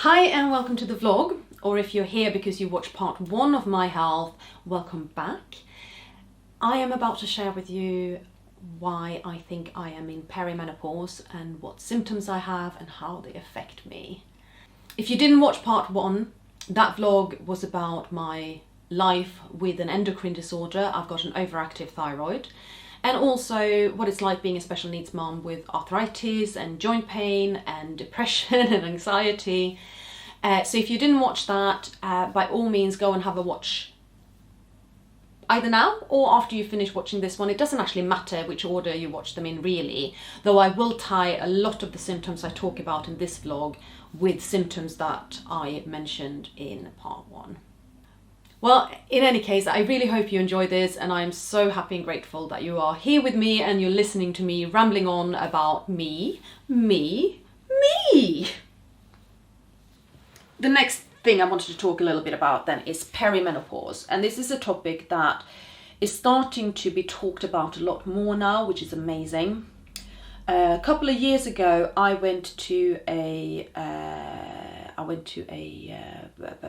Hi and welcome to the vlog, or if you're here because you watched part 1 of my health, welcome back. I am about to share with you why I think I am in perimenopause and what symptoms I have and how they affect me. If you didn't watch part 1, that vlog was about my life with an endocrine disorder. I've got an overactive thyroid. And also what it's like being a special needs mom with arthritis and joint pain and depression and anxiety. So if you didn't watch that, by all means go and have a watch either now or after you finish watching this one. It doesn't actually matter which order you watch them in really, though I will tie a lot of the symptoms I talk about in this vlog with symptoms that I mentioned in part 1. Well, in any case, I really hope you enjoy this, and I'm so happy and grateful that you are here with me and you're listening to me rambling on about me. The next thing I wanted to talk a little bit about then is perimenopause, and this is a topic that is starting to be talked about a lot more now, which is amazing. A couple of years ago, I went to a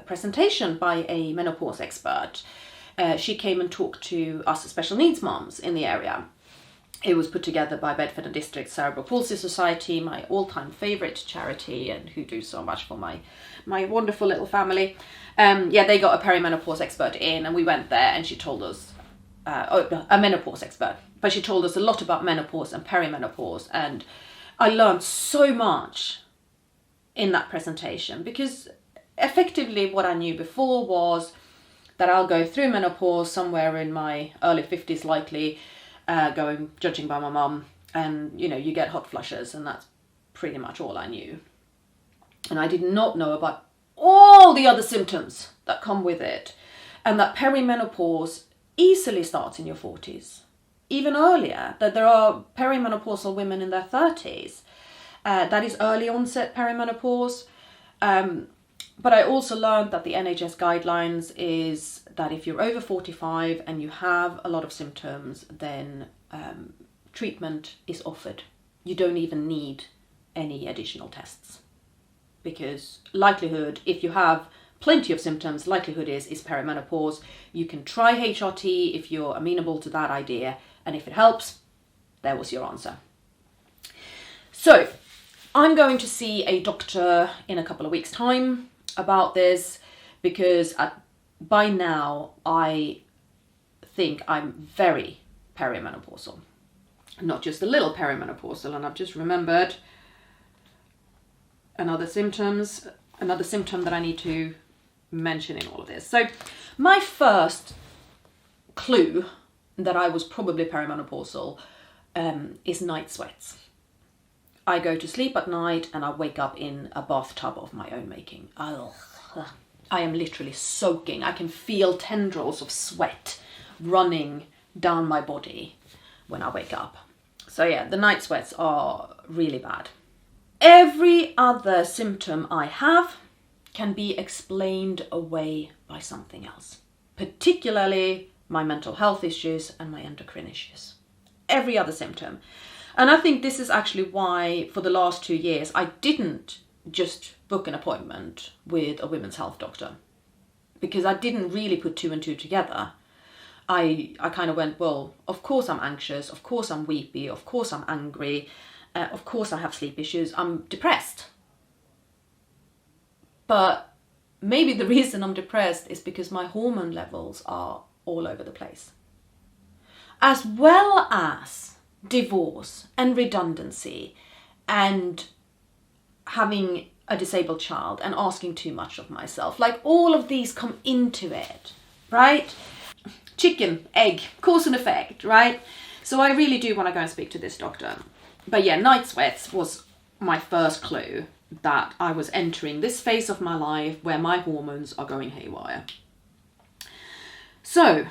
presentation by a menopause expert. She came and talked to us special needs moms in the area. It was put together by Bedford and District Cerebral Palsy Society, my all-time favourite charity, and who do so much for my wonderful little family. They got a perimenopause expert in, and we went there, and she told us, a menopause expert, but she told us a lot about menopause and perimenopause, and I learned so much in that presentation, because effectively what I knew before was that I'll go through menopause somewhere in my early 50s likely, judging by my mum, and you get hot flushes, and that's pretty much all I knew. And I did not know about all the other symptoms that come with it, and that perimenopause easily starts in your 40s, even earlier, that there are perimenopausal women in their 30s. That is early onset perimenopause. But I also learned that the NHS guidelines is that if you're over 45 and you have a lot of symptoms, then treatment is offered. You don't even need any additional tests, because likelihood, if you have plenty of symptoms, likelihood is perimenopause. You can try HRT if you're amenable to that idea, and if it helps, there was your answer. So I'm going to see a doctor in a couple of weeks' time about this, because by now I think I'm very perimenopausal. Not just a little perimenopausal, and I've just remembered another symptom that I need to mention in all of this. So my first clue that I was probably perimenopausal is night sweats. I go to sleep at night and I wake up in a bathtub of my own making. I am literally soaking. I can feel tendrils of sweat running down my body when I wake up. So yeah, the night sweats are really bad. Every other symptom I have can be explained away by something else, particularly my mental health issues and my endocrine issues. Every other symptom. And I think this is actually why for the last 2 years I didn't just book an appointment with a women's health doctor, because I didn't really put 2 and 2 together. I kind of went, well, of course I'm anxious, of course I'm weepy, of course I'm angry, of course I have sleep issues, I'm depressed. But maybe the reason I'm depressed is because my hormone levels are all over the place, as well as divorce and redundancy and having a disabled child and asking too much of myself. Like, all of these come into it, right? Chicken, egg, cause and effect, right? So I really do want to go and speak to this doctor. But yeah, night sweats was my first clue that I was entering this phase of my life where my hormones are going haywire. So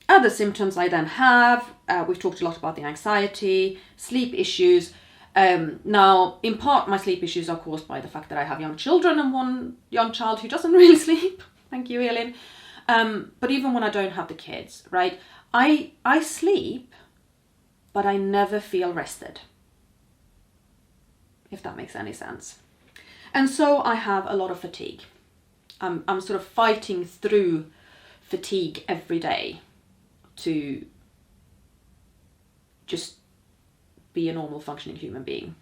other symptoms I then have, we've talked a lot about the anxiety, sleep issues. Now, in part, my sleep issues are caused by the fact that I have young children and one young child who doesn't really sleep. Thank you, Elin. But even when I don't have the kids, right, I sleep, but I never feel rested, if that makes any sense. And so I have a lot of fatigue. I'm sort of fighting through fatigue every day to just be a normal functioning human being.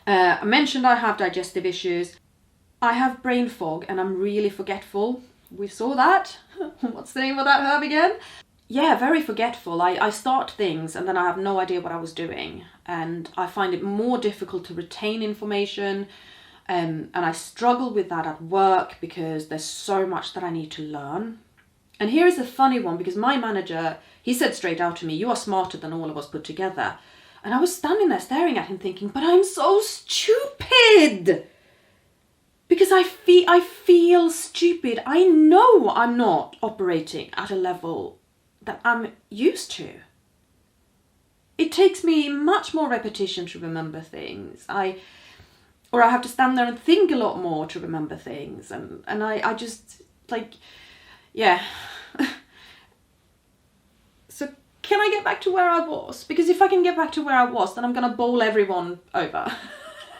I mentioned I have digestive issues. I have brain fog and I'm really forgetful. We saw that. What's the name of that herb again? Yeah, very forgetful. I start things and then I have no idea what I was doing. And I find it more difficult to retain information. And I struggle with that at work because there's so much that I need to learn. And here is a funny one, because my manager, he said straight out to me, "You are smarter than all of us put together." And I was standing there staring at him thinking, but I'm so stupid. Because I feel stupid. I know I'm not operating at a level that I'm used to. It takes me much more repetition to remember things. Or I have to stand there and think a lot more to remember things. And I just, like, yeah. So can I get back to where I was? Because if I can get back to where I was, then I'm going to bowl everyone over.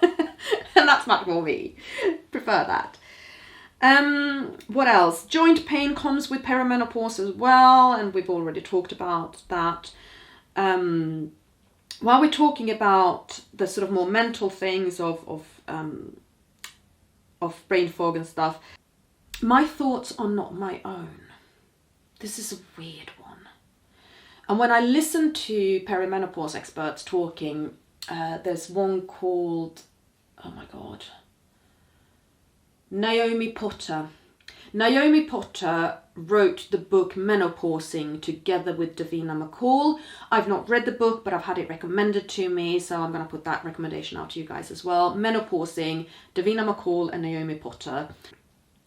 And that's much more me. Prefer that. What else? Joint pain comes with perimenopause as well, and we've already talked about that. While we're talking about the sort of more mental things of brain fog and stuff, my thoughts are not my own. This is a weird one. And when I listen to perimenopause experts talking, there's one called, oh my God, Naomi Potter. Naomi Potter wrote the book Menopausing together with Davina McCall. I've not read the book, but I've had it recommended to me, so I'm going to put that recommendation out to you guys as well. Menopausing, Davina McCall and Naomi Potter.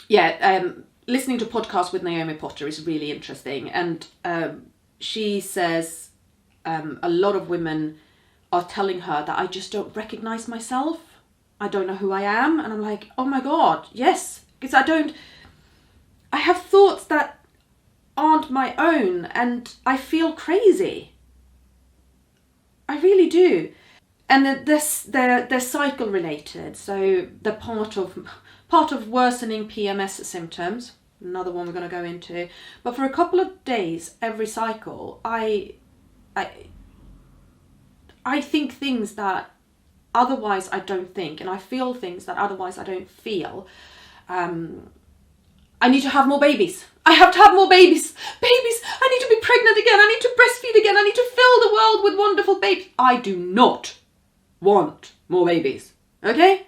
Yeah, listening to podcasts with Naomi Potter is really interesting. And she says a lot of women are telling her that I just don't recognise myself. I don't know who I am. And I'm like, oh my God, yes. Because I have thoughts that aren't my own and I feel crazy. I really do. And they're cycle related. So they're part of worsening PMS symptoms. Another one we're going to go into. But for a couple of days every cycle, I think things that otherwise I don't think, and I feel things that otherwise I don't feel. I need to have more babies. I have to have more babies. Babies, I need to be pregnant again. I need to breastfeed again. I need to fill the world with wonderful babies. I do not want more babies. Okay?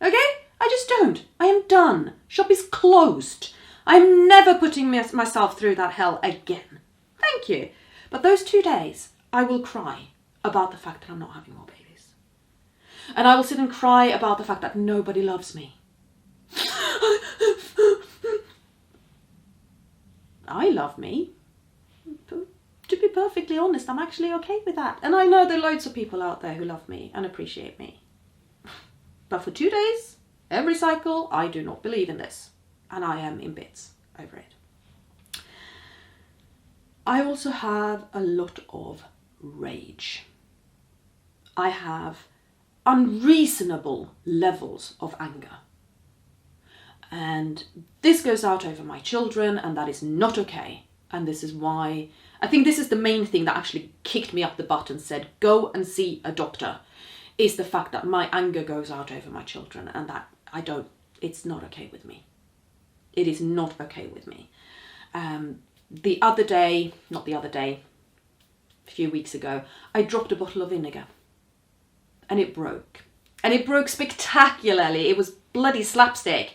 Okay? I just don't. I am done. Shop is closed. I'm never putting myself through that hell again. Thank you. But those 2 days, I will cry about the fact that I'm not having more babies. And I will sit and cry about the fact that nobody loves me. I love me. To be perfectly honest, I'm actually okay with that. And I know there are loads of people out there who love me and appreciate me. But for 2 days, every cycle, I do not believe in this. And I am in bits over it. I also have a lot of rage. I have unreasonable levels of anger. And this goes out over my children, and that is not okay. And this is why, I think this is the main thing that actually kicked me up the butt and said, go and see a doctor, is the fact that my anger goes out over my children, and that it's not okay with me. It is not okay with me. A few weeks ago, I dropped a bottle of vinegar. And it broke. And it broke spectacularly. It was bloody slapstick.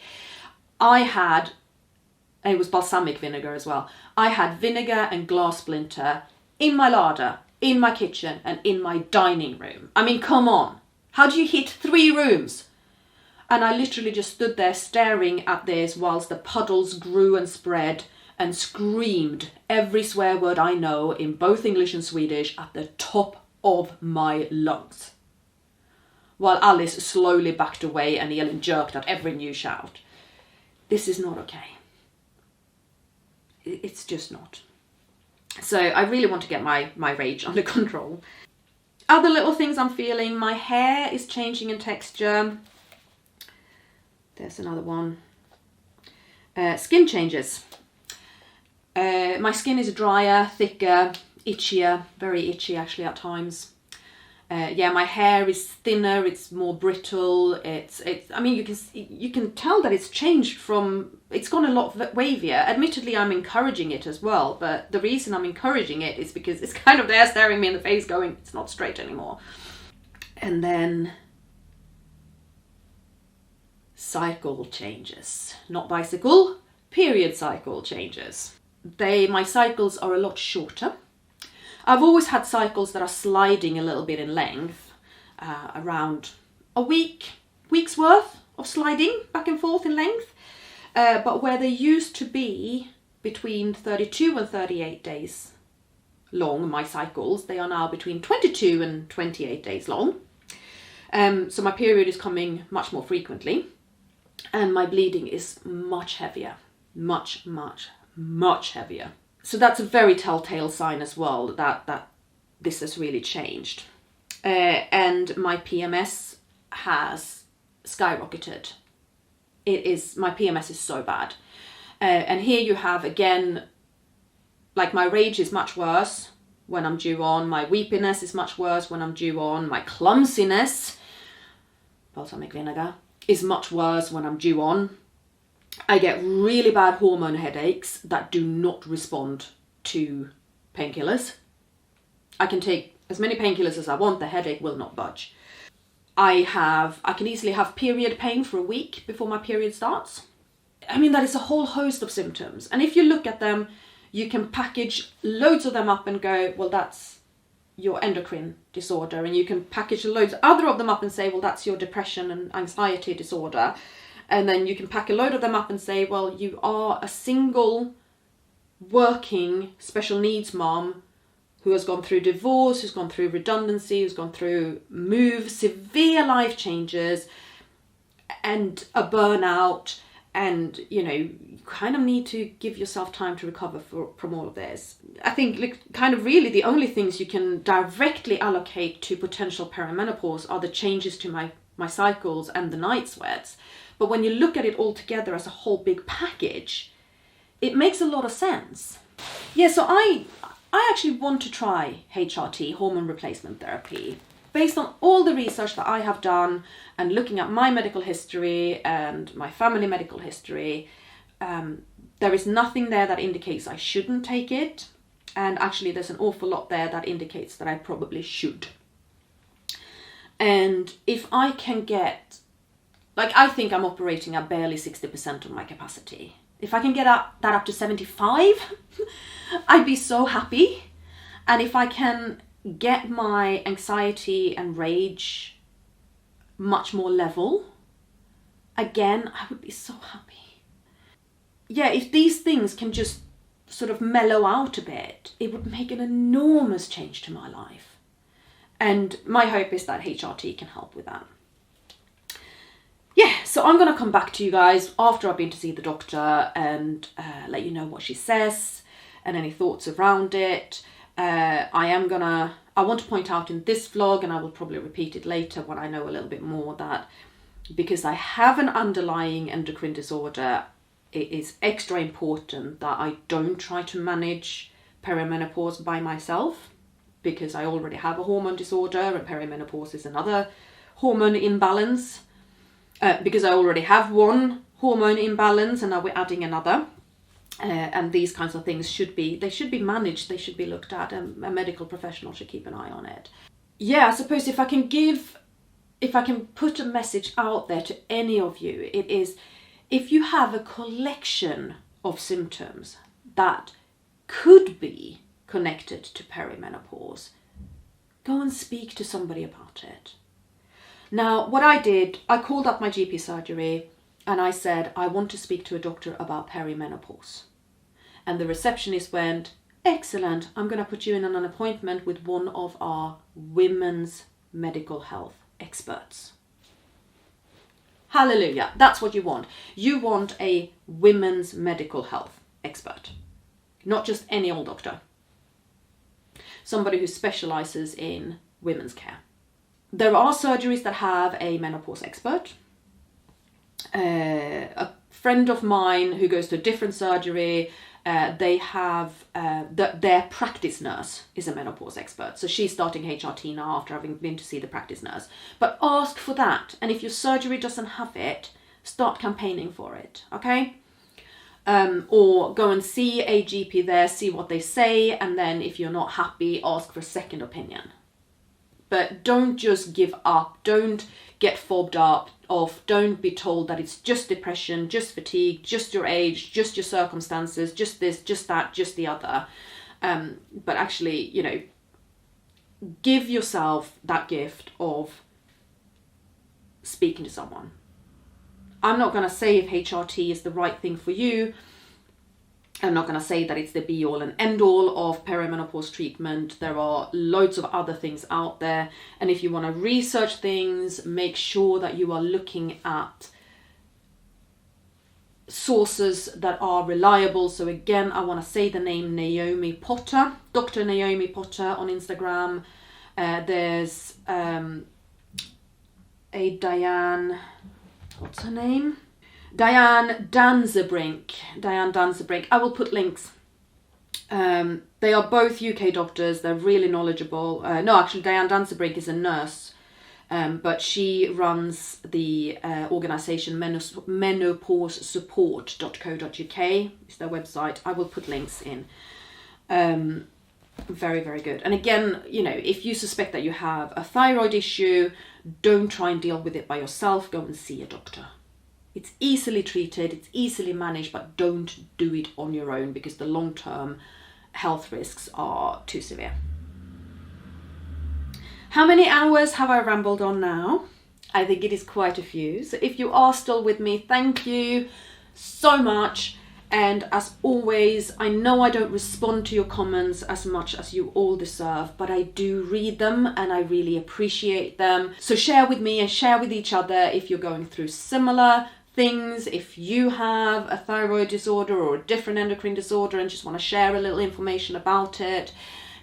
It was balsamic vinegar as well. I had vinegar and glass splinter in my larder, in my kitchen, and in my dining room. I mean, come on. How do you hit 3 rooms? And I literally just stood there staring at this whilst the puddles grew and spread and screamed every swear word I know in both English and Swedish at the top of my lungs. While Alice slowly backed away and Elin jerked at every new shout. This is not okay. It's just not. So I really want to get my rage under control. Other little things I'm feeling. My hair is changing in texture. There's another one. Skin changes. My skin is drier, thicker, itchier, very itchy actually at times. My hair is thinner, it's more brittle. I mean, you can tell that it's changed from, it's gone a lot wavier. Admittedly, I'm encouraging it as well, but the reason I'm encouraging it is because it's kind of there staring me in the face going, it's not straight anymore. And then cycle changes. Not bicycle, period cycle changes. My cycles are a lot shorter. I've always had cycles that are sliding a little bit in length, around a week's worth of sliding back and forth in length. But where they used to be between 32 and 38 days long, my cycles, they are now between 22 and 28 days long. So my period is coming much more frequently, and my bleeding is much heavier, much heavier. So that's a very telltale sign as well that this has really changed. And my PMS has skyrocketed. My PMS is so bad. And here you have again, like my rage is much worse when I'm due on. My weepiness is much worse when I'm due on. My clumsiness, balsamic vinegar, is much worse when I'm due on. I get really bad hormone headaches that do not respond to painkillers. I can take as many painkillers as I want, the headache will not budge. I can easily have period pain for a week before my period starts. I mean, that is a whole host of symptoms. And if you look at them, you can package loads of them up and go, well, that's your endocrine disorder. And you can package loads other of them up and say, well, that's your depression and anxiety disorder. And then you can pack a load of them up and say, well, you are a single working special needs mom who has gone through divorce, who's gone through redundancy, who's gone through severe life changes and a burnout. And, you kind of need to give yourself time to recover from all of this. I think kind of really the only things you can directly allocate to potential perimenopause are the changes to my cycles and the night sweats. But when you look at it all together as a whole big package, it makes a lot of sense. Yeah, so I actually want to try HRT, hormone replacement therapy. Based on all the research that I have done and looking at my medical history and my family medical history, there is nothing there that indicates I shouldn't take it. And actually there's an awful lot there that indicates that I probably should. And if I can get, I think I'm operating at barely 60% of my capacity. If I can get that up to 75, I'd be so happy. And if I can get my anxiety and rage much more level, again, I would be so happy. Yeah, if these things can just sort of mellow out a bit, it would make an enormous change to my life. And my hope is that HRT can help with that. Yeah, so I'm going to come back to you guys after I've been to see the doctor and let you know what she says and any thoughts around it. I want to point out in this vlog, and I will probably repeat it later when I know a little bit more, that because I have an underlying endocrine disorder, it is extra important that I don't try to manage perimenopause by myself, because I already have a hormone disorder and perimenopause is another hormone imbalance. Because I already have one hormone imbalance and now we're adding another. And these kinds of things should be managed, they should be looked at, and a medical professional should keep an eye on it. Yeah, I suppose if I can put a message out there to any of you, it is, if you have a collection of symptoms that could be connected to perimenopause, go and speak to somebody about it. Now, what I did, I called up my GP surgery and I said, I want to speak to a doctor about perimenopause. And the receptionist went, excellent, I'm going to put you in on an appointment with one of our women's medical health experts. Hallelujah, that's what you want. You want a women's medical health expert, not just any old doctor. Somebody who specializes in women's care. There are surgeries that have a menopause expert. a friend of mine who goes to a different surgery, they have their practice nurse is a menopause expert. So she's starting HRT now after having been to see the practice nurse. But ask for that. And if your surgery doesn't have it, start campaigning for it, okay? Or go and see a GP there, see what they say, and then if you're not happy, ask for a second opinion. But don't just give up. Don't get fobbed up off. Don't be told that it's just depression, just fatigue, just your age, just your circumstances, just this, just that, just the other. But actually, you know, give yourself that gift of speaking to someone. I'm not going to say if HRT is the right thing for you. I'm not going to say that it's the be all and end all of perimenopause treatment. There are loads of other things out there. And if you want to research things, make sure that you are looking at sources that are reliable. So again, I want to say the name Naomi Potter, Dr. Naomi Potter on Instagram. There's a Diane, what's her name? Diane Danzebrink. I will put links. They are both UK doctors. They're really knowledgeable. No, actually, Diane Danzebrink is a nurse, but she runs the organisation menopausesupport.co.uk. Is their website. I will put links in. Very, very good. And again, you know, if you suspect that you have a thyroid issue, don't try and deal with it by yourself. Go and see a doctor. It's easily treated, it's easily managed, but don't do it on your own because the long-term health risks are too severe. How many hours have I rambled on now? I think it is quite a few. So if you are still with me, thank you so much. And as always, I know I don't respond to your comments as much as you all deserve, but I do read them and I really appreciate them. So share with me and share with each other if you're going through similar things, if you have a thyroid disorder or a different endocrine disorder and just want to share a little information about it.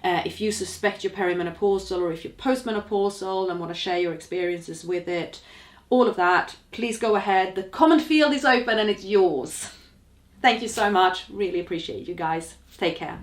If you suspect you're perimenopausal or if you're postmenopausal and want to share your experiences with it, all of that, please go ahead. The comment field is open and it's yours. Thank you so much. Really appreciate you guys. Take care.